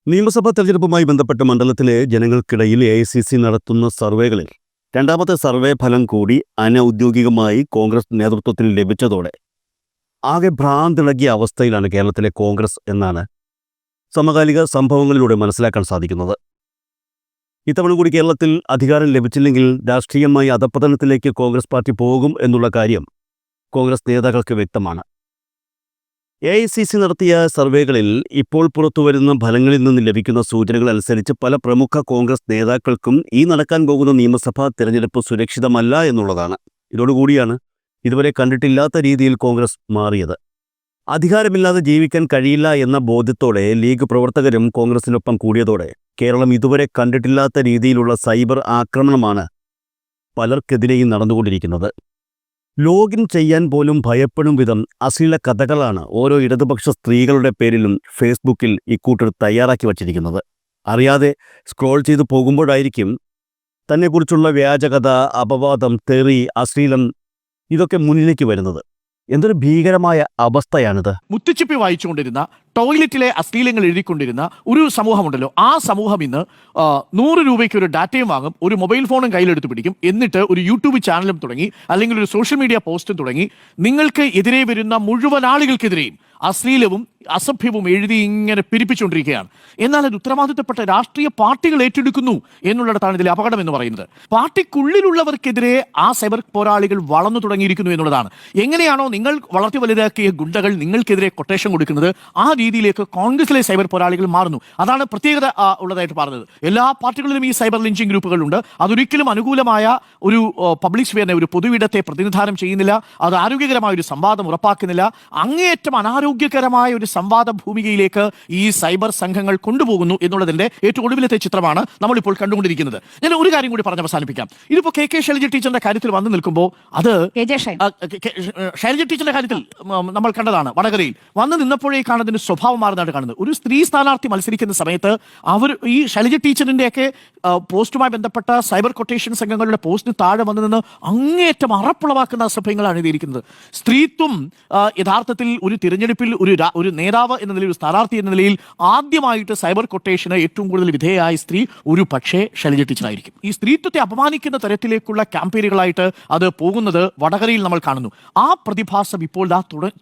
നിയമസഭാ തെരഞ്ഞെടുപ്പുമായി ബന്ധപ്പെട്ട മണ്ഡലത്തിലെ ജനങ്ങൾക്കിടയിൽ AICC നടത്തുന്ന സർവേകളിൽ രണ്ടാമത്തെ സർവേ ഫലം കൂടി അനൗദ്യോഗികമായി കോൺഗ്രസ് നേതൃത്വത്തിന് ലഭിച്ചതോടെ ആകെ ഭ്രാന്തിളകിയ അവസ്ഥയിലാണ് കേരളത്തിലെ കോൺഗ്രസ് എന്നാണ് സമകാലിക സംഭവങ്ങളിലൂടെ മനസ്സിലാക്കാൻ സാധിക്കുന്നത്. ഇത്തവണ കൂടി കേരളത്തിൽ അധികാരം ലഭിച്ചില്ലെങ്കിൽ രാഷ്ട്രീയമായി അധപ്പതനത്തിലേക്ക് കോൺഗ്രസ് പാർട്ടി പോകും എന്നുള്ള കാര്യം കോൺഗ്രസ് നേതാക്കൾക്ക് വ്യക്തമാണ്. AICC നടത്തിയ സർവേകളിൽ ഇപ്പോൾ പുറത്തുവരുന്ന ഫലങ്ങളിൽ നിന്ന് ലഭിക്കുന്ന സൂചനകൾ അനുസരിച്ച് പല പ്രമുഖ കോൺഗ്രസ് നേതാക്കൾക്കും ഈ നടക്കാൻ പോകുന്ന നിയമസഭാ തെരഞ്ഞെടുപ്പ് സുരക്ഷിതമല്ല എന്നുള്ളതാണ്. ഇതോടുകൂടിയാണ് ഇതുവരെ കണ്ടിട്ടില്ലാത്ത രീതിയിൽ കോൺഗ്രസ് മാറിയത്. അധികാരമില്ലാതെ ജീവിക്കാൻ കഴിയില്ല എന്ന ബോധ്യത്തോടെ ലീഗ് പ്രവർത്തകരും കോൺഗ്രസിനൊപ്പം കൂടിയതോടെ കേരളം ഇതുവരെ കണ്ടിട്ടില്ലാത്ത രീതിയിലുള്ള സൈബർ ആക്രമണമാണ് പലർക്കെതിരെയും നടന്നുകൊണ്ടിരിക്കുന്നത്. ലോഗിൻ ചെയ്യാൻ പോലും ഭയപ്പെടും വിധം അശ്ലീല കഥകളാണ് ഓരോ ഇടതുപക്ഷ സ്ത്രീകളുടെ പേരിലും ഫേസ്ബുക്കിൽ ഇക്കൂട്ടർ തയ്യാറാക്കി വച്ചിരിക്കുന്നത്. അറിയാതെ സ്ക്രോൾ ചെയ്തു പോകുമ്പോഴായിരിക്കും തന്നെക്കുറിച്ചുള്ള വ്യാജകഥ, അപവാദം, തെറി, അശ്ലീലം ഇതൊക്കെ മുന്നിലേക്ക് വരുന്നത്. എന്തൊരു ഭീകരമായ അവസ്ഥയാണിത്. മുത്തുച്ചിപ്പി വായിച്ചുകൊണ്ടിരുന്ന, ടോയ്ലറ്റിലെ അശ്ലീലങ്ങൾ എഴുതിക്കൊണ്ടിരുന്ന ഒരു സമൂഹമുണ്ടല്ലോ, ആ സമൂഹം ഇന്ന് 100 രൂപയ്ക്ക് ഒരു ഡാറ്റയും വാങ്ങും, ഒരു മൊബൈൽ ഫോണും കയ്യിലെടുത്ത് പിടിക്കും, എന്നിട്ട് ഒരു യൂട്യൂബ് ചാനലും തുടങ്ങി, അല്ലെങ്കിൽ ഒരു സോഷ്യൽ മീഡിയ പോസ്റ്റും തുടങ്ങി നിങ്ങൾക്ക് എതിരെ വരുന്ന മുഴുവൻ ആളുകൾക്കെതിരെയും അശ്ലീലവും അസഭ്യവും എഴുതി ഇങ്ങനെ പിരിപ്പിച്ചുകൊണ്ടിരിക്കുകയാണ്. എന്നാൽ അത് ഉത്തരവാദിത്തപ്പെട്ട രാഷ്ട്രീയ പാർട്ടികൾ ഏറ്റെടുക്കുന്നു എന്നുള്ളിടത്താണ് ഇതിലെ അപകടം എന്ന് പറയുന്നത്. പാർട്ടിക്കുള്ളിലുള്ളവർക്കെതിരെ ആ സൈബർ പോരാളികൾ വളർന്നു തുടങ്ങിയിരിക്കുന്നു എന്നുള്ളതാണ്. എങ്ങനെയാണോ നിങ്ങൾ വളർത്തി വലുതാക്കിയ ഗുണ്ടകൾ നിങ്ങൾക്കെതിരെ കൊട്ടേഷൻ കൊടുക്കുന്നത്, ആ രീതിയിലേക്ക് കോൺഗ്രസിലെ സൈബർ പോരാളികൾ മാറുന്നു. അതാണ് പ്രത്യേകത ഉള്ളതായിട്ട് പറഞ്ഞത്. എല്ലാ പാർട്ടികളിലും ഈ സൈബർ ലിഞ്ചിങ് ഗ്രൂപ്പുകളുണ്ട്. അതൊരിക്കലും അനുകൂലമായ ഒരു പബ്ലിക് സ്ഫിയറിനെ, ഒരു പൊതുവിടത്തെ പ്രതിനിധാനം ചെയ്യുന്നില്ല. അത് ആരോഗ്യകരമായ ഒരു സംവാദം ഉറപ്പാക്കുന്നില്ല. അങ്ങേയറ്റം അനാരോഗ്യകരമായ ഒരു സംവാദ ഭൂമികയിലേക്ക് ഈ സൈബർ സംഘങ്ങൾ കൊണ്ടുപോകുന്നു എന്നുള്ളതിന്റെ ഏറ്റവും ഒടുവിലത്തെ ചിത്രമാണ് നമ്മളിപ്പോൾ കണ്ടുകൊണ്ടിരിക്കുന്നത്. ഞാൻ ഒരു കാര്യം കൂടി പറഞ്ഞ് അവസാനിപ്പിക്കാം. ഇതിപ്പോ KK ശൈലജ ടീച്ചറിന്റെ കാര്യത്തിൽ വന്നു നിൽക്കുമ്പോൾ, അത് ശൈലജ ടീച്ചറിന്റെ കാര്യത്തിൽ നമ്മൾ കണ്ടതാണ്. വടകരയിൽ വന്ന് നിന്നപ്പോഴേ കാണുന്നതിന് സ്വഭാവം മാറുന്നതായിട്ട് കാണുന്നത്. ഒരു സ്ത്രീ സ്ഥാനാർത്ഥി മത്സരിക്കുന്ന സമയത്ത് അവർ ഈ ശൈലജ ടീച്ചറിന്റെയൊക്കെ പോസ്റ്റുമായി ബന്ധപ്പെട്ട സൈബർ കൊട്ടേഷൻ സംഘങ്ങളുടെ പോസ്റ്റിന് താഴെ വന്നു നിന്ന് അങ്ങേയറ്റം അറപ്പുളവാക്കുന്ന അസഭ്യങ്ങളാണ് എഴുതിയിരിക്കുന്നത്. സ്ത്രീത്വം യഥാർത്ഥത്തിൽ ഒരു തിരഞ്ഞെടുപ്പിൽ ഒരു നേതാവ് എന്ന നിലയിൽ, ഒരു സ്ഥാനാർത്ഥി എന്ന നിലയിൽ ആദ്യമായിട്ട് സൈബർ കൊട്ടേഷന് ഏറ്റവും കൂടുതൽ വിധേയമായ സ്ത്രീ ഒരു പക്ഷേ ശൈലജ ടീച്ചറായിരിക്കും. ഈ സ്ത്രീത്വത്തെ അപമാനിക്കുന്ന തരത്തിലേക്കുള്ള ക്യാമ്പയിനുകളായിട്ട് അത് പോകുന്നത് വടകരയിൽ നമ്മൾ കാണുന്നു. ആ പ്രതിഭാസം ഇപ്പോൾ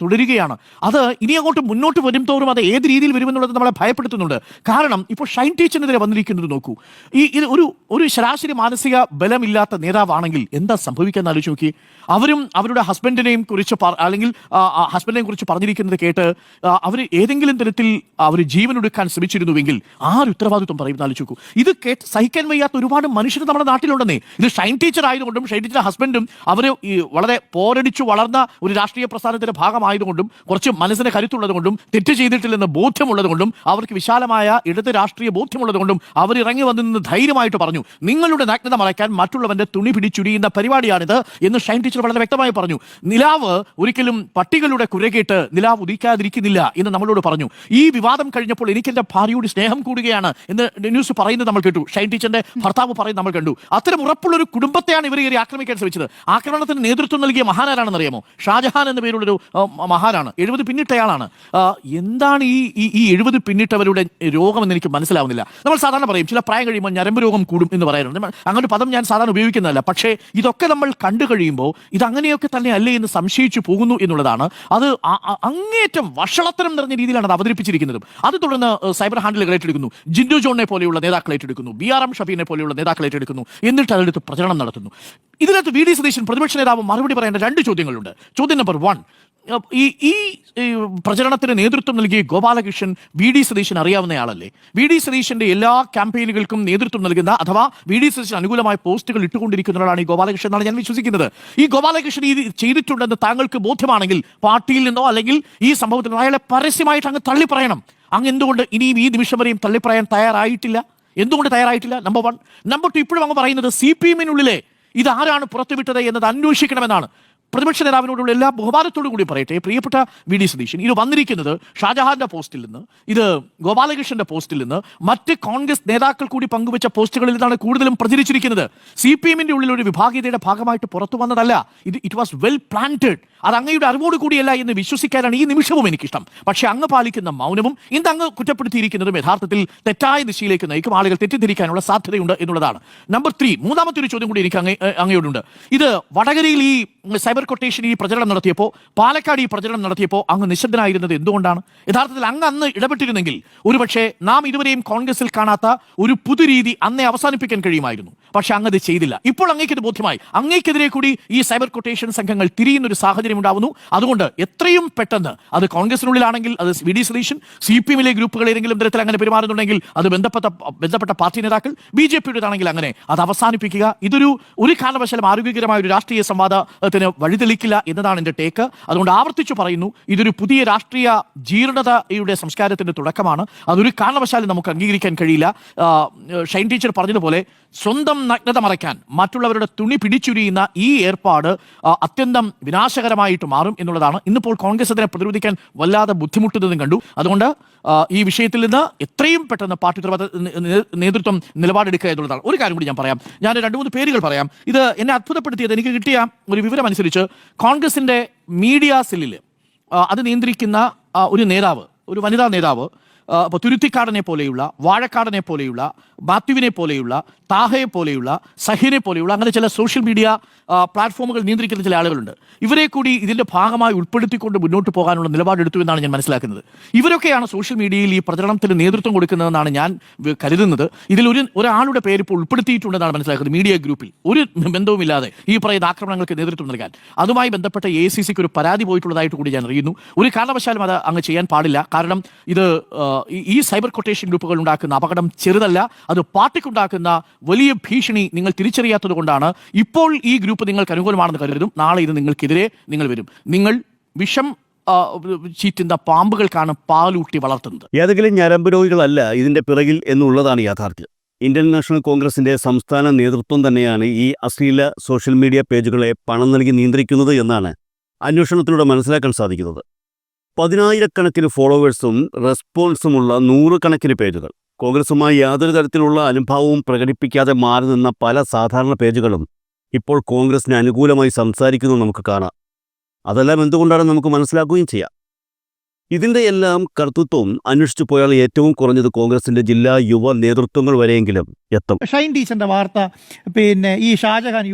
തുടരുകയാണ്. അത് ഇനി അങ്ങോട്ട് മുന്നോട്ട് വരും തോറും അത് ഏത് രീതിയിൽ വരുമെന്നുള്ളത് നമ്മളെ ഭയപ്പെടുത്തുന്നുണ്ട്. കാരണം ഇപ്പോൾ ഷൈൻ ടീച്ചറിനെതിരെ വന്നിരിക്കുന്നത് നോക്കൂ. ഇത് ഒരു ശരാശരി മാനസിക ബലമില്ലാത്ത നേതാവാണെങ്കിൽ എന്താ സംഭവിക്കാന്ന് ആലോചിച്ച് നോക്കി. അവരും അവരുടെ ഹസ്ബൻഡിനെയും കുറിച്ച് അല്ലെങ്കിൽ ഹസ്ബൻഡിനെ കുറിച്ച് പറഞ്ഞിരിക്കുന്നത് കേട്ട് അവർ ഏതെങ്കിലും തരത്തിൽ അവർ ജീവനൊടുക്കാൻ ശ്രമിച്ചിരുന്നുവെങ്കിൽ ആര് ഉത്തരവാദിത്വം പറയുന്ന ആലോചിച്ച് നോക്കൂ. ഇത് സഹിക്കാൻ വയ്യാത്ത ഒരുപാട് മനുഷ്യർ നമ്മുടെ നാട്ടിലുണ്ടെന്നേ. ഇത് ഷൈൻ ടീച്ചർ ആയതുകൊണ്ടും ഷൈൻ ടീച്ചറുടെ ഹസ്ബൻഡും അവർ വളരെ പോരടിച്ചു വളർന്ന ഒരു രാഷ്ട്രീയ പ്രസ്ഥാനത്തിന്റെ ഭാഗമായതുകൊണ്ടും കുറച്ച് മനസ്സിന് കരുത്തുള്ളതുകൊണ്ടും തെറ്റ് ചെയ്തിട്ടില്ലെന്ന് ബോധ്യമുള്ളതുകൊണ്ടും അവർക്ക് വിശാലമായ ഇടത് രാഷ്ട്രീയ ബോധ്യമുള്ളതുകൊണ്ടും അവർ ഇറങ്ങി വന്നു നിന്ന് ധൈര്യമായിട്ട് പറഞ്ഞു, നിങ്ങളുടെ നഗ്നത മറയ്ക്കാൻ മറ്റുള്ളവന്റെ തുണി പിടിച്ചുരിയുന്ന പരിപാടിയാണിത് എന്ന് ഷൈൻ ടീച്ചർ വളരെ വ്യക്തമായി പറഞ്ഞു. നിലാവ് ഒരിക്കലും പട്ടികളുടെ കുരകേട്ട് നിലാവ് ഉദിക്കാതിരിക്കുന്നില്ല എന്ന് നമ്മളോട് പറഞ്ഞു. ഈ വിവാദം കഴിഞ്ഞപ്പോൾ എനിക്ക് എന്റെ ഭാര്യയോട് സ്നേഹം കൂടുകയാണ് എന്ന് ന്യൂസ് പറയുന്നത് നമ്മൾ കേട്ടു. ഷൈൻ ടീച്ചറിന്റെ ഭർത്താവ് പറയുന്നത് നമ്മൾ കണ്ടു. അത്തരം ഉറപ്പുള്ള ഒരു കുടുംബത്തെയാണ് ഇവർ കയറി ആക്രമിക്കാൻ ശ്രമിച്ചത്. ആക്രമണത്തിന് നേതൃത്വം നൽകിയ മഹാനാരാണെന്ന് അറിയാമോ? ഷാജഹാൻ എന്ന പേരുള്ളൊരു മഹാനാണ്. 70 പിന്നിട്ടയാളാണ്. എന്താണ് ഈ 70 പിന്നിട്ടവരുടെ രോഗമെന്ന് എനിക്ക് മനസ്സിലാവുന്നില്ല. നമ്മൾ സാധാരണ പറയും ചില പ്രായം കഴിയുമ്പോൾ ഞരമ്പ് രോഗം കൂടും എന്ന് പറയാറുണ്ട്. അങ്ങനെ പദം ഞാൻ സാധാരണ ഉപയോഗിക്കുന്നതല്ല. പക്ഷേ ഇതൊക്കെ നമ്മൾ കണ്ടു കഴിയുമ്പോൾ ഇത് അങ്ങനെയൊക്കെ തന്നെ അല്ലേ എന്ന് സംശയിച്ചു പോകുന്നു എന്നുള്ളതാണ്. അത് അങ്ങേറ്റം വഷളത്തരം നിറഞ്ഞ രീതിയിലാണ് അത് അവതരിപ്പിച്ചിരിക്കുന്നത്. അത് തുടർന്ന് സൈബർ ഹാൻഡിലുകൾ ഏറ്റെടുക്കുന്നു. ജിൻഡോ ജോണിനെ പോലെയുള്ള നേതാക്കൾ ഏറ്റെടുക്കുന്നു. BRM ഷഫീനെ പോലെയുള്ള നേതാക്കൾ ഏറ്റെടുക്കുന്നു. എന്നിട്ട് അതിനടുത്ത് പ്രചരണം നടത്തുന്നു. ഇതിനകത്ത് VD സതീശൻ പ്രതിപക്ഷ നേതാവ് മറുപടി പറയേണ്ട 2 ചോദ്യങ്ങളുണ്ട്. ചോദ്യം നമ്പർ 1, ഈ പ്രചരണത്തിന് നേതൃത്വം നൽകിയ ഗോപാലകൃഷ്ണൻ VD സതീശൻ അറിയാവുന്നയാളല്ലേ? VD സതീശന്റെ എല്ലാ ക്യാമ്പയിനുകൾക്കും നേതൃത്വം നൽകുന്ന, അഥവാ VD സതീശൻ അനുകൂലമായ പോസ്റ്റുകൾ ഇട്ടുകൊണ്ടിരിക്കുന്നവരാണ് ഈ ഗോപാലകൃഷ്ണൻ എന്നാണ് ഞാൻ വിശ്വസിക്കുന്നത്. ഈ ഗോപാലകൃഷ്ണൻ ഇത് ചെയ്തിട്ടുണ്ടെന്ന് താങ്കൾക്ക് ബോധ്യമാണെങ്കിൽ പാർട്ടിയിൽ നിന്നോ അല്ലെങ്കിൽ ഈ സംഭവത്തിൽ അയാളെ പരസ്യമായിട്ട് അങ്ങ് തള്ളിപ്പറയണം. അങ്ങ് എന്തുകൊണ്ട് ഇനിയും ഈ നിമിഷം വരെയും തള്ളിപ്പറയാൻ തയ്യാറായിട്ടില്ല? എന്തുകൊണ്ട് തയ്യാറായിട്ടില്ല? നമ്പർ 1. നമ്പർ 2, ഇപ്പോഴും അങ്ങ് പറയുന്നത് CPM-നുള്ളിലെ ഇതാരാണ് പുറത്തുവിട്ടത് എന്നത് അന്വേഷിക്കണമെന്നാണ്. പ്രതിപക്ഷ നേതാവിനോടുള്ള എല്ലാ ബഹുമാനത്തോടും കൂടി പറയട്ടെ, പ്രിയപ്പെട്ട വി ഡി സതീശൻ, ഇത് വന്നിരിക്കുന്നത് ഷാജഹാന്റെ പോസ്റ്റിൽ നിന്ന്, ഇത് ഗോപാലകൃഷ്ണന്റെ പോസ്റ്റിൽ നിന്ന്, മറ്റ് കോൺഗ്രസ് നേതാക്കൾ കൂടി പങ്കുവച്ച പോസ്റ്റുകളിൽ നിന്നാണ് കൂടുതലും പ്രചരിച്ചിരിക്കുന്നത്. CPM-ന്റെ ഉള്ളിൽ ഒരു വിഭാഗീയതയുടെ ഭാഗമായിട്ട് പുറത്തു വന്നതല്ല. It was well planted. അത് അങ്ങയുടെ അറിവോട് കൂടിയല്ല എന്ന് വിശ്വസിക്കാനാണ് ഈ നിമിഷവും എനിക്കിഷ്ടം. പക്ഷേ അങ്ങ് പാലിക്കുന്ന മൗനവും ഇന്ന് അങ്ങ് കുറ്റപ്പെടുത്തിയിരിക്കുന്നതും യഥാർത്ഥത്തിൽ തെറ്റായ ദിശയിലേക്ക് നയിക്കും. ആളുകൾ തെറ്റിദ്ധരിക്കാനുള്ള സാധ്യതയുണ്ട് എന്നുള്ളതാണ്. നമ്പർ 3, മൂന്നാമത്തെ ഒരു ചോദ്യം കൂടി എനിക്ക് അങ്ങയോടുണ്ട്. ഇത് വടകരയിൽ ഈ സൈബർ കൊട്ടേഷൻ ഈ പ്രചരണം നടത്തിയപ്പോൾ, പാലക്കാട് ഈ പ്രചരണം നടത്തിയപ്പോൾ അങ്ങ് നിശബ്ദനായിരുന്നത് എന്തുകൊണ്ടാണ്? യഥാർത്ഥത്തിൽ അങ്ങ് അന്ന് ഇടപെട്ടിരുന്നെങ്കിൽ ഒരുപക്ഷെ നാം ഇതുവരെയും കോൺഗ്രസിൽ കാണാത്ത ഒരു പുതുരീതി അന്നേ അവസാനിപ്പിക്കാൻ കഴിയുമായിരുന്നു. പക്ഷെ അങ്ങത് ചെയ്തില്ല. ഇപ്പോൾ അങ്ങേക്ക് ഇത് ബോധ്യമായി. അങ്ങേക്കെതിരെ കൂടി ഈ സൈബർ കൊട്ടേഷൻ സംഘങ്ങൾ തിരിയുന്ന ഒരു സാഹചര്യം ഉണ്ടാവുന്നു. അതുകൊണ്ട് എത്രയും പെട്ടെന്ന്, അത് കോൺഗ്രസിനുള്ളിലാണെങ്കിൽ അത് വി ഡി സതീശൻ, CPM-ലെ ഗ്രൂപ്പുകൾ ഏതെങ്കിലും തരത്തിൽ അങ്ങനെ പെരുമാറുന്നുണ്ടെങ്കിൽ അത് ബന്ധപ്പെട്ട പാർട്ടി നേതാക്കൾ, BJP-യുടേതാണെങ്കിൽ അങ്ങനെ അത് അവസാനിപ്പിക്കുക. ഒരു കാരണവശാലും ആരോഗ്യകരമായ ഒരു രാഷ്ട്രീയ സംവാദത്തിന് വഴിതെളിക്കില്ല എന്നതാണ് എൻ്റെ ടേക്ക്. അതുകൊണ്ട് ആവർത്തിച്ചു പറയുന്നു, ഇതൊരു പുതിയ രാഷ്ട്രീയ ജീർണതയുടെ സംസ്കാരത്തിന്റെ തുടക്കമാണ്. അതൊരു കാരണവശാലും നമുക്ക് അംഗീകരിക്കാൻ കഴിയില്ല. ഷൈൻ ടീച്ചർ പറഞ്ഞതുപോലെ സ്വന്തം നഗ്നത മറയ്ക്കാൻ മറ്റുള്ളവരുടെ തുണി പിടിച്ചുരിയുന്ന ഈ ഏർപ്പാട് അത്യന്തം വിനാശകരമായിട്ട് മാറും എന്നുള്ളതാണ്. ഇന്നിപ്പോൾ കോൺഗ്രസ് അതിനെ പ്രതിരോധിക്കാൻ വല്ലാതെ ബുദ്ധിമുട്ടുന്നതും കണ്ടു. അതുകൊണ്ട് ഈ വിഷയത്തിൽ നിന്ന് എത്രയും പെട്ടെന്ന് പാർട്ടി നേതൃത്വം നിലപാടെടുക്കുക എന്നുള്ളതാണ്. ഒരു കാര്യം കൂടി ഞാൻ പറയാം. ഞാൻ 2-3 പേരുകൾ പറയാം. ഇത് എന്നെ അത്ഭുതപ്പെടുത്തിയത്, എനിക്ക് കിട്ടിയ ഒരു വിവരം അനുസരിച്ച് കോൺഗ്രസിന്റെ മീഡിയ സെല്ലിൽ അത് നിയന്ത്രിക്കുന്ന ഒരു നേതാവ്, ഒരു വനിതാ നേതാവ്, ഇപ്പോൾ തുരുത്തിക്കാടനെ പോലെയുള്ള, വാഴക്കാടനെ പോലെയുള്ള, മാത്യുവിനെ പോലെയുള്ള, താഹയെ പോലെയുള്ള, സഹിനെ പോലെയുള്ള അങ്ങനെ ചില സോഷ്യൽ മീഡിയ പ്ലാറ്റ്ഫോമുകൾ നിയന്ത്രിക്കുന്ന ചില ആളുകളുണ്ട്. ഇവരെ കൂടി ഇതിൻ്റെ ഭാഗമായി ഉൾപ്പെടുത്തിക്കൊണ്ട് മുന്നോട്ട് പോകാനുള്ള നിലപാടെടുത്തു എന്നാണ് ഞാൻ മനസ്സിലാക്കുന്നത്. ഇവരൊക്കെയാണ് സോഷ്യൽ മീഡിയയിൽ ഈ പ്രചരണത്തിന് നേതൃത്വം കൊടുക്കുന്നതെന്നാണ് ഞാൻ കരുതുന്നത്. ഇതിൽ ഒരാളുടെ പേര് ഇപ്പോൾ ഉൾപ്പെടുത്തിയിട്ടുണ്ടെന്നാണ് മനസ്സിലാക്കുന്നത്. മീഡിയ ഗ്രൂപ്പിൽ ഒരു ബന്ധവുമില്ലാതെ ഈ പറയുന്ന ആക്രമണങ്ങൾക്ക് നേതൃത്വം നൽകാൻ അതുമായി ബന്ധപ്പെട്ട AICC-ക്ക് ഒരു പരാതി പോയിട്ടുള്ളതായിട്ട് കൂടി ഞാൻ അറിയുന്നു. ഒരു കാരണവശാലും അത് അങ്ങ് ചെയ്യാൻ പാടില്ല. കാരണം ഇത് ഈ സൈബർ കൊട്ടേഷൻ ഗ്രൂപ്പുകൾ ഉണ്ടാക്കുന്ന അപകടം ചെറുതല്ല, അത് പാർട്ടിക്കുണ്ടാക്കുന്ന വലിയ ഭീഷണി നിങ്ങൾ തിരിച്ചറിയാത്തത് കൊണ്ടാണ് ഇപ്പോൾ ഈ ഗ്രൂപ്പ് നിങ്ങൾക്ക് അനുകൂലമാണെന്ന് കരുതും. നാളെ ഇത് നിങ്ങൾക്കെതിരെ വരും. നിങ്ങൾ വിഷം ചീറ്റുന്ന പാമ്പുകൾക്കാണ് പാലൂട്ടി വളർത്തുന്നത്. ഏതെങ്കിലും ഞരമ്പ് രോഗികളല്ല ഇതിന്റെ പിറകിൽ എന്നുള്ളതാണ് യാഥാർത്ഥ്യം. ഇന്ത്യൻ നാഷണൽ കോൺഗ്രസിന്റെ സംസ്ഥാന നേതൃത്വം തന്നെയാണ് ഈ അശ്ലീല സോഷ്യൽ മീഡിയ പേജുകളെ പണം നൽകി നിയന്ത്രിക്കുന്നത് എന്നാണ് അന്വേഷണത്തിലൂടെ മനസ്സിലാക്കാൻ സാധിക്കുന്നത്. 10,000-കണക്കിന് ഫോളോവേഴ്സും റെസ്പോൺസുമുള്ള 100-കണക്കിന് പേജുകൾ, കോൺഗ്രസുമായി യാതൊരു തരത്തിലുള്ള അനുഭാവവും പ്രകടിപ്പിക്കാതെ മാറി നിന്ന പല സാധാരണ പേജുകളും ഇപ്പോൾ കോൺഗ്രസിന് അനുകൂലമായി സംസാരിക്കുന്നത് നമുക്ക് കാണാം. അതെല്ലാം എന്തുകൊണ്ടാണ് നമുക്ക് മനസ്സിലാക്കുകയും ചെയ്യാം. ഇതിൻ്റെ എല്ലാം കർത്തൃത്വം അന്വേഷിച്ചു പോയാൽ ഏറ്റവും കുറഞ്ഞത് കോൺഗ്രസിന്റെ ജില്ലാ യുവ നേതൃത്വങ്ങൾ വരെയെങ്കിലും എത്തും. ഷൈൻ ടീച്ചറിന്റെ വാർത്ത ഈ ഷാജഹാൻ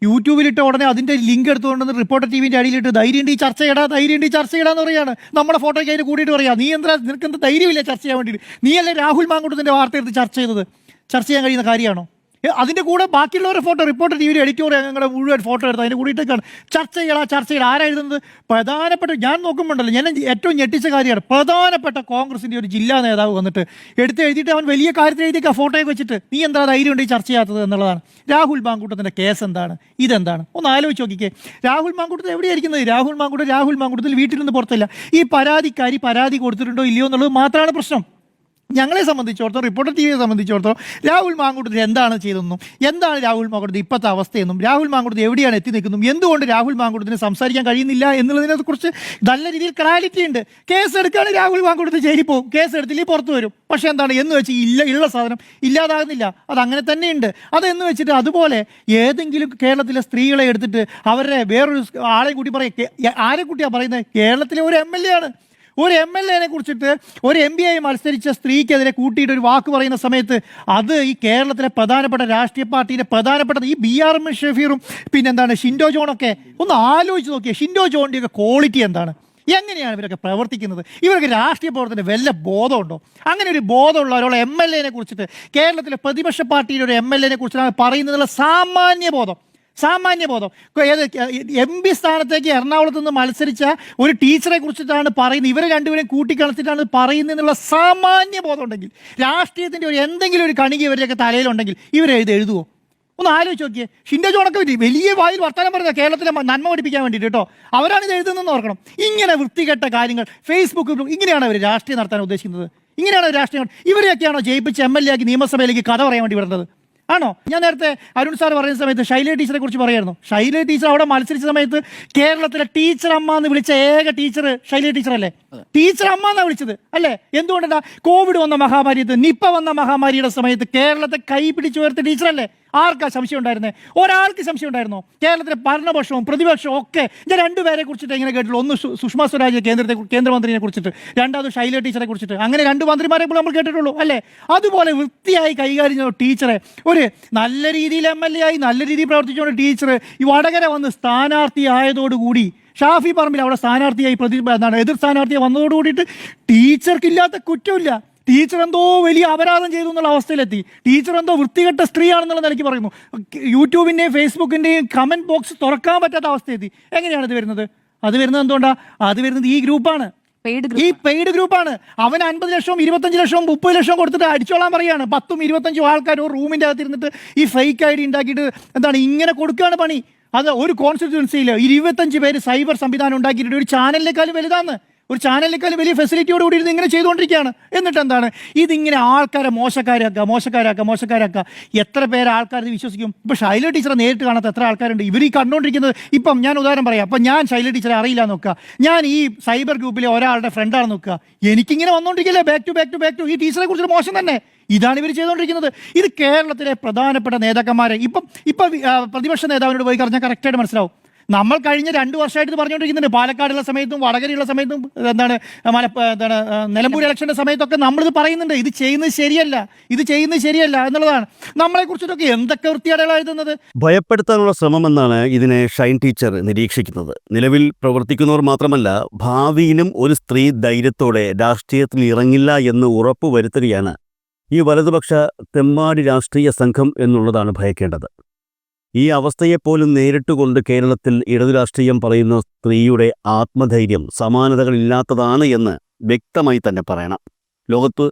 യൂട്യൂബിലിട്ട ഉടനെ അതിന്റെ ലിങ്ക് എടുത്തുകൊണ്ടെന്ന് റിപ്പോർട്ടർ ടിവിന്റെ അടിയിലിട്ട് ധൈര്യം ചർച്ച ചെയ്യടാന്ന് പറയാണ്. നമ്മുടെ ഫോട്ടോയ്ക്ക് അതിന് കൂടിയിട്ട് പറയാം, നിനക്ക് എന്ത് ധൈര്യമില്ല ചർച്ച ചെയ്യാൻ വേണ്ടിയിട്ട്? നീയല്ലേ രാഹുൽ മാങ്കൂട്ടത്തിന്റെ വാർത്ത എടുത്ത് ചർച്ച ചെയ്യാൻ കഴിയുന്ന കാര്യമാണോ? അതിൻ്റെ കൂടെ ബാക്കിയുള്ളവരുടെ ഫോട്ടോ, റിപ്പോർട്ടർ ടിവിയുടെ എഡിറ്റോറിയൽ ഞങ്ങളുടെ മുഴുവൻ ഫോട്ടോ എടുത്ത് അതിൻ്റെ കൂടെ ഇട്ടേക്കാണ്. ചർച്ച ചെയ്യണം. ആരാ എഴുതുന്നത്? പ്രധാനപ്പെട്ട, ഞാൻ നോക്കുമ്പോണ്ടല്ലോ, ഞാൻ ഏറ്റവും ഞെട്ടിച്ച കാര്യമാണ്, പ്രധാനപ്പെട്ട കോൺഗ്രസിൻ്റെ ഒരു ജില്ലാ നേതാവ് വന്നിട്ട് എഴുതിയിട്ട് അവൻ വലിയ കാര്യത്തിൽ എഴുതിയേക്കാ ഫോട്ടോയൊക്കെ വെച്ചിട്ട്. നീ എന്താ ധൈര്യം ഉണ്ട് ഈ ചർച്ച ചെയ്യാത്തത് എന്നുള്ളതാണ്. രാഹുൽ മാങ്കൂട്ടത്തിൻ്റെ കേസ് എന്താണ്? ഇതെന്താണ്? ഒന്ന് ആലോചിച്ച് നോക്കിക്കേ. രാഹുൽ മാങ്കൂട്ടത്തിൽ എവിടെയായിരിക്കുന്നത്? രാഹുൽ മാങ്കൂട്ടത്തിൽ വീട്ടിൽ നിന്ന് പുറത്തില്ല. ഈ പരാതിക്കാരി പരാതി കൊടുത്തിട്ടുണ്ടോ ഇല്ലയോ എന്നുള്ളത് മാത്രമാണ് പ്രശ്നം. ഞങ്ങളെ സംബന്ധിച്ചിടത്തോളം, റിപ്പോർട്ടർ ടിവിയെ സംബന്ധിച്ചിടത്തോളം, രാഹുൽ മാങ്കൂട്ടത്തിൽ എന്താണ് ചെയ്തതെന്നും, എന്താണ് രാഹുൽ മാങ്കൂട്ടത്തിൽ ഇപ്പോഴത്തെ അവസ്ഥയെന്നും, രാഹുൽ മാങ്കൂട്ടത്തിൽ എവിടെയാണ് എത്തി നിൽക്കുന്നതും, എന്തുകൊണ്ട് രാഹുൽ മാങ്കൂട്ടത്തിന് സംസാരിക്കാൻ കഴിയുന്നില്ല എന്നുള്ളതിനെക്കുറിച്ച് നല്ല രീതിയിൽ ക്ലാരിറ്റി ഉണ്ട്. കേസ് എടുക്കുകയാണെങ്കിൽ രാഹുൽ മാങ്കൂട്ടത്തിൽ ജയിലിൽ പോകും, കേസ് എടുത്തില്ലെങ്കിൽ പുറത്തു വരും. പക്ഷേ എന്താണ് എന്ന് വെച്ച് ഉള്ള സാധനം ഇല്ലാതാകുന്നില്ല. അതങ്ങനെ തന്നെയുണ്ട്. അതെന്ന് വെച്ചിട്ട് അതുപോലെ ഏതെങ്കിലും കേരളത്തിലെ സ്ത്രീകളെ എടുത്തിട്ട് അവരുടെ വേറൊരു ആളെ കൂട്ടി ആരെ കൂട്ടിയാണ് പറയുന്നത്? കേരളത്തിലെ ഒരു MLA ആണ്. ഒരു MLA-നെ കുറിച്ചിട്ട് ഒരു MB ആയി മത്സരിച്ച സ്ത്രീക്കെതിരെ കൂട്ടിയിട്ട് ഒരു വാക്ക് പറയുന്ന സമയത്ത് അത് ഈ കേരളത്തിലെ പ്രധാനപ്പെട്ട രാഷ്ട്രീയ പാർട്ടിയിലെ പ്രധാനപ്പെട്ട ഈ BR ഷഫീറും ഷിൻഡോ ജോണൊക്കെ ഒന്ന് ആലോചിച്ച് നോക്കിയാൽ ഷിൻഡോ ജോണിൻ്റെയൊക്കെ ക്വാളിറ്റി എന്താണ്? എങ്ങനെയാണ് ഇവരൊക്കെ പ്രവർത്തിക്കുന്നത്? ഇവർക്ക് രാഷ്ട്രീയ പ്രവർത്തനത്തിന് വല്ല ബോധമുണ്ടോ? അങ്ങനെ ഒരു ബോധമുള്ള ഒരാളെ MLA-നെ കുറിച്ചിട്ട്, കേരളത്തിലെ പ്രതിപക്ഷ പാർട്ടിയുടെ ഒരു MLA-നെ കുറിച്ചിട്ടാണ് പറയുന്നതിനുള്ള സാമാന്യ ബോധം. ഏത് MP സ്ഥാനത്തേക്ക് എറണാകുളത്ത് നിന്ന് മത്സരിച്ച ഒരു ടീച്ചറെ കുറിച്ചിട്ടാണ് പറയുന്നത്. ഇവരെ രണ്ടുപേരെയും കൂട്ടിക്കളച്ചിട്ടാണ് പറയുന്നതെന്നുള്ള സാമാന്യ ബോധം ഉണ്ടെങ്കിൽ, രാഷ്ട്രീയത്തിൻ്റെ എന്തെങ്കിലും ഒരു കണിക ഇവരുടെയൊക്കെ തലയിലുണ്ടെങ്കിൽ എഴുതുമോ? ഒന്ന് ആലോചിച്ച് നോക്കിയേ. ഷിൻഡോ ജോണൊക്കെ വലിയ വായിൽ വർത്തമാനം പറയുന്നത് കേരളത്തിലെ നന്മ പഠിപ്പിക്കാൻ വേണ്ടിയിട്ട് കേട്ടോ. അവരാണ് ഇത് എഴുതുന്നതെന്ന് ഓർക്കണം. ഇങ്ങനെ വൃത്തികെട്ട കാര്യങ്ങൾ ഫേസ്ബുക്കിൽ, ഇങ്ങനെയാണ് അവർ രാഷ്ട്രീയം നടത്താൻ ഉദ്ദേശിക്കുന്നത്? ഇങ്ങനെയാണ് രാഷ്ട്രീയം? ഇവരെയൊക്കെയാണോ ജയിപ്പിച്ച് MLA ആക്കി നിയമസഭയിലേക്ക് കഥ പറയാൻ വേണ്ടി വിടുന്നത്? ആണോ? ഞാൻ നേരത്തെ അരുൺ സാർ പറയുന്ന സമയത്ത് ശൈല ടീച്ചറെ കുറിച്ച് പറയായിരുന്നു. ശൈല ടീച്ചർ അവിടെ മത്സരിച്ച സമയത്ത് കേരളത്തിലെ ടീച്ചർ അമ്മ എന്ന് വിളിച്ച ഏക ടീച്ചർ ശൈല ടീച്ചർ അല്ലേ? ടീച്ചർ അമ്മ എന്നാണ് വിളിച്ചത് അല്ലേ? എന്തുകൊണ്ടാ? കോവിഡ് വന്ന മഹാമാരിയത്ത്, നിപ്പ വന്ന മഹാമാരിയുടെ സമയത്ത് കേരളത്തെ കൈ പിടിച്ചു ഉയർത്തിയ ടീച്ചറല്ലേ? ആർക്കാ സംശയം ഉണ്ടായിരുന്നത്? ഒരാൾക്ക് സംശയം ഉണ്ടായിരുന്നോ? കേരളത്തിലെ ഭരണപക്ഷവും പ്രതിപക്ഷവും ഒക്കെ ഞാൻ രണ്ടുപേരെ കുറിച്ചിട്ട് എങ്ങനെ കേട്ടുള്ളൂ. ഒന്ന് സുഷമ സ്വരാജ് കേന്ദ്രമന്ത്രിയെ കുറിച്ചിട്ട്, രണ്ടാമത് ശൈല ടീച്ചറെ കുറിച്ചിട്ട്. അങ്ങനെ രണ്ട് മന്ത്രിമാരെ നമ്മൾ കേട്ടിട്ടുള്ളൂ അല്ലേ? അതുപോലെ വൃത്തിയായി കൈകാര്യം ചെയ്ത ടീച്ചറെ, ഒരു നല്ല രീതിയിൽ MLA ആയി നല്ല രീതിയിൽ പ്രവർത്തിച്ചുകൊണ്ട് ടീച്ചർ ഈ വടകര വന്ന് സ്ഥാനാർത്ഥി ആയതോടുകൂടി, ഷാഫി പറമ്പിൽ അവിടെ സ്ഥാനാർത്ഥിയായി എതിർ സ്ഥാനാർത്ഥിയായി വന്നതോടുകൂടിയിട്ട് ടീച്ചർക്കില്ലാത്ത കുറ്റമില്ല. ടീച്ചർ എന്തോ വലിയ അപരാധം ചെയ്തു എന്നുള്ള അവസ്ഥയിലെത്തി. ടീച്ചർ എന്തോ വൃത്തികെട്ട സ്ത്രീയാണെന്നുള്ള നിലയ്ക്ക് പറയുന്നു. യൂട്യൂബിൻ്റെയും ഫേസ്ബുക്കിൻ്റെയും കമൻറ്റ് ബോക്സ് തുറക്കാൻ പറ്റാത്ത അവസ്ഥയെത്തി. എങ്ങനെയാണ് ഇത് വരുന്നത്? അത് വരുന്നത് എന്തുകൊണ്ടാണ്? അത് വരുന്നത് ഈ ഗ്രൂപ്പാണ്, ഈ പെയ്ഡ് ഗ്രൂപ്പാണ്. അവൻ 50 ലക്ഷവും 25 ലക്ഷവും 30 ലക്ഷവും കൊടുത്തിട്ട് അടിച്ചോളാൻ പറയാണ്. 10ഉം 25ഉം ആൾക്കാർ ഒരു റൂമിൻ്റെ അകത്തിരുന്നിട്ട് ഈ ഫേക്ക് ID ഉണ്ടാക്കിയിട്ട് ഇങ്ങനെ കൊടുക്കുകയാണ് പണി. അത് ഒരു കോൺസ്റ്റിറ്റ്യുവൻസിയിൽ 25 പേര് സൈബർ സംവിധാനം ഉണ്ടാക്കിയിട്ട് ഒരു ചാനലിനേക്കാളും വലുതാണ്, ഒരു ചാനലിനേക്കാളും വലിയ ഫെസിലിറ്റിയോട് കൂടി ഇരുന്ന് ഇങ്ങനെ ചെയ്തുകൊണ്ടിരിക്കുകയാണ്. എന്നിട്ട് എന്താണ് ഇതിങ്ങനെ ആൾക്കാരെ മോശക്കാരാക്കുക. എത്ര പേര് ആൾക്കാർ ഇത് വിശ്വസിക്കും? ഇപ്പോൾ ശൈല ടീച്ചറെ നേരിട്ട് കാണാത്ത എത്ര ആൾക്കാരുണ്ട് ഇവർ ഈ കണ്ടുകൊണ്ടിരിക്കുന്നത്. ഇപ്പം ഞാൻ ഉദാഹരണം പറയാം. അപ്പം ഞാൻ ശൈല ടീച്ചറെ അറിയില്ല നോക്കുക, ഞാൻ ഈ സൈബർ ഗ്രൂപ്പിലെ ഒരാളുടെ ഫ്രണ്ടാണ് നോക്കുക, എനിക്കിങ്ങനെ വന്നുകൊണ്ടിരിക്കില്ലേ ബാക്ക് ടു ഈ ടീച്ചറെ കുറിച്ചൊരു മോശം തന്നെ. ഇതാണ് ഇവർ ചെയ്തുകൊണ്ടിരിക്കുന്നത്. ഇത് കേരളത്തിലെ പ്രധാനപ്പെട്ട നേതാക്കന്മാരെ ഇപ്പം പ്രതിപക്ഷ നേതാവിനോട് പോയി പറഞ്ഞാൽ കറക്റ്റായിട്ട് മനസ്സിലാവും. നമ്മൾ കഴിഞ്ഞ 2 വർഷമായിട്ട് ഇത് പറഞ്ഞുകൊണ്ടിരിക്കുന്നുണ്ട്. പാലക്കാടുള്ള സമയത്തും വടകരയുള്ള സമയത്തും നിലമ്പൂർ ഇലക്ഷൻ്റെ സമയത്തൊക്കെ നമ്മളിത് പറയുന്നുണ്ട്. ഇത് ചെയ്യുന്നത് ശരിയല്ല എന്നുള്ളതാണ്. നമ്മളെക്കുറിച്ചിട്ടൊക്കെ എന്തൊക്കെ വൃത്തികേടുകളാണ് എഴുതുന്നത്. ഭയപ്പെടുത്താനുള്ള ശ്രമമെന്നാണ് ഇതിനെ ഷൈൻ ടീച്ചർ നിരീക്ഷിക്കുന്നത്. നിലവിൽ പ്രവർത്തിക്കുന്നവർ മാത്രമല്ല, ഭാവിയിലും ഒരു സ്ത്രീ ധൈര്യത്തോടെ രാഷ്ട്രീയത്തിൽ ഇറങ്ങില്ല എന്ന് ഉറപ്പുവരുത്തുകയാണ് ഈ വലതുപക്ഷ തെമ്മാടി രാഷ്ട്രീയ സംഘം എന്നുള്ളതാണ് ഭയക്കേണ്ടത്. ഈ അവസ്ഥയെപ്പോലും നേരിട്ടുകൊണ്ട് കേരളത്തിൽ ഇടതു രാഷ്ട്രീയം പറയുന്ന സ്ത്രീയുടെ ആത്മധൈര്യം സമാനതകളില്ലാത്തതാണ് എന്ന് വ്യക്തമായി തന്നെ പറയണം. ലോകത്ത്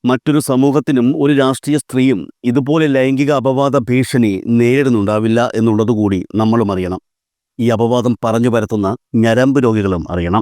മറ്റൊരു സമൂഹത്തിനും ഒരു രാഷ്ട്രീയ സ്ത്രീയും ഇതുപോലെ ലൈംഗിക അപവാദ ഭീഷണി നേരിടുന്നുണ്ടാവില്ല എന്നുള്ളതുകൂടി നമ്മളും അറിയണം. ഈ അപവാദം പറഞ്ഞു പരത്തുന്ന ഞരമ്പ് രോഗികളും അറിയണം.